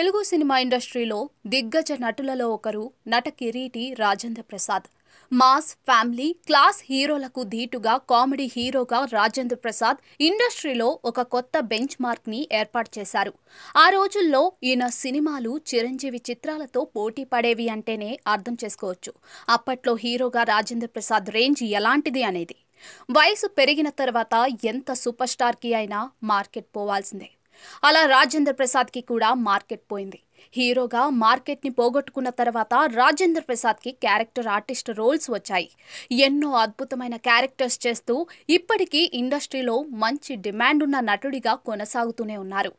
Telugu cinema ఇండస్ట్రీలో దిగ్గజ నటులలో ఒకరు నట కిరీటి Rajendra Prasad. Mass, family, class హీరోలకు ధీటుగా కామెడీ హీరోగా రాజేంద్ర ప్రసాద్ ఇండస్ట్రీలో ఒక కొత్త బెంచ్ మార్క్ ని ఏర్పాటు చేశారు. ఆ రోజుల్లో ఈయన సినిమాలు చిరంజీవి చిత్రాలతో పోటీ పడేవి అంటేనే అర్థం చేసుకోవచ్చు అప్పట్లో హీరోగా రాజేంద్ర ప్రసాద్ రేంజ్ ఎలాంటిది అనేది. వయసు పెరిగిన తర్వాత ఎంత సూపర్ స్టార్ కి అయినా మార్కెట్ పోవాల్సిందే. అలా రాజేంద్ర ప్రసాద్ కి కూడా మార్కెట్ పోయింది. హీరోగా మార్కెట్ ని పోగొట్టుకున్న తర్వాత రాజేంద్ర ప్రసాద్ కి క్యారెక్టర్ ఆర్టిస్ట్ రోల్స్ వచ్చాయి. ఎన్నో అద్భుతమైన క్యారెక్టర్స్ చేస్తూ ఇప్పటికీ ఇండస్ట్రీలో మంచి డిమాండ్ ఉన్న నటుడిగా కొనసాగుతూనే ఉన్నారు.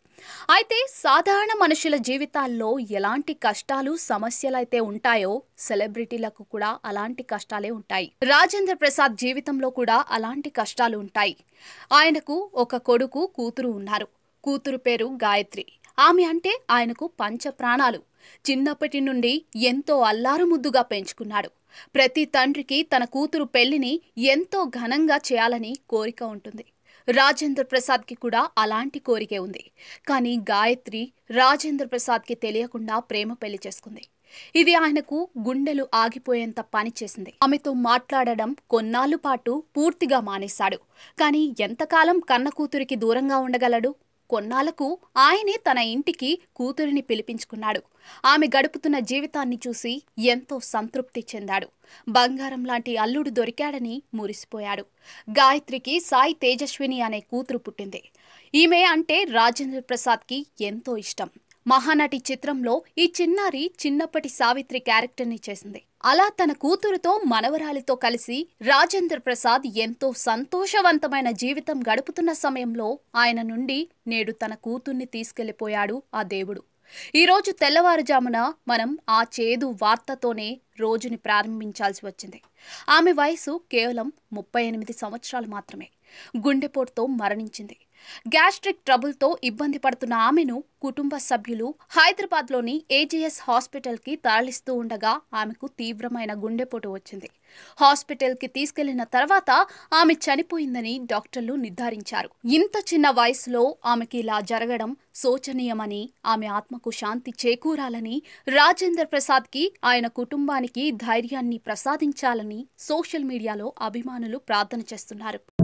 అయితే సాధారణ మనుషుల జీవితాల్లో ఎలాంటి కష్టాలు, సమస్యలైతే ఉంటాయో సెలబ్రిటీలకు కూడా అలాంటి కష్టాలే ఉంటాయి. రాజేంద్ర ప్రసాద్ జీవితంలో కూడా అలాంటి కష్టాలు ఉంటాయి. ఆయనకు ఒక కొడుకు, కూతురు ఉన్నారు. కూతురు పేరు గాయత్రి. ఆమె అంటే ఆయనకు పంచ ప్రాణాలు. చిన్నప్పటి నుండి ఎంతో అల్లారు ముద్దుగా పెంచుకున్నాడు. ప్రతి తండ్రికి తన కూతురు పెళ్లిని ఎంతో ఘనంగా చేయాలని కోరిక ఉంటుంది. రాజేంద్ర ప్రసాద్కి కూడా అలాంటి కోరికే ఉంది. కానీ గాయత్రి రాజేంద్ర ప్రసాద్కి తెలియకుండా ప్రేమ పెళ్లి చేసుకుంది. ఇది ఆయనకు గుండెలు ఆగిపోయేంత పని చేసింది. ఆమెతో మాట్లాడడం కొన్నాళ్ళు పాటు పూర్తిగా మానేశాడు. కానీ ఎంతకాలం కన్న కూతురికి దూరంగా ఉండగలడు? కొన్నాళ్లకు ఆయనే తన ఇంటికి కూతురిని పిలిపించుకున్నాడు. ఆమె గడుపుతున్న జీవితాన్ని చూసి ఎంతో సంతృప్తి చెందాడు. బంగారం లాంటి అల్లుడు దొరికాడని మురిసిపోయాడు. గాయత్రికి సాయి తేజస్విని అనే కూతురు పుట్టింది. ఈమె అంటే రాజేంద్ర ప్రసాద్కి ఎంతో ఇష్టం. మహానటి చిత్రంలో ఈ చిన్నారి చిన్నప్పటి సావిత్రి క్యారెక్టర్ని చేసింది. అలా తన కూతురుతో, మనవరాలితో కలిసి రాజేంద్ర ప్రసాద్ ఎంతో సంతోషవంతమైన జీవితం గడుపుతున్న సమయంలో ఆయన నుండి నేడు తన కూతుర్ని తీసుకెళ్లిపోయాడు ఆ దేవుడు. ఈరోజు తెల్లవారుజామున మనం ఆ చేదు వార్తతోనే రోజుని ప్రారంభించాల్సి వచ్చింది. ఆమె వయసు కేవలం 38 సంవత్సరాలు మాత్రమే. గుండెపోటుతో మరణించింది. గ్యాస్ట్రిక్ ట్రబుల్తో ఇబ్బంది పడుతున్న ఆమెను కుటుంబ సభ్యులు హైదరాబాద్లోని ఏజీఎస్ హాస్పిటల్కి తరలిస్తూ ఉండగా ఆమెకు తీవ్రమైన గుండెపోటు వచ్చింది. హాస్పిటల్కి తీసుకెళ్లిన తర్వాత ఆమె చనిపోయిందని డాక్టర్లు నిర్ధారించారు. ఇంత చిన్న వయసులో ఆమెకి ఇలా జరగడం శోచనీయమని, ఆమె ఆత్మకు శాంతి చేకూరాలని, రాజేంద్ర ప్రసాద్కి, ఆయన కుటుంబానికి ధైర్యాన్ని ప్రసాదించాలని సోషల్ మీడియాలో అభిమానులు ప్రార్థన చేస్తున్నారు.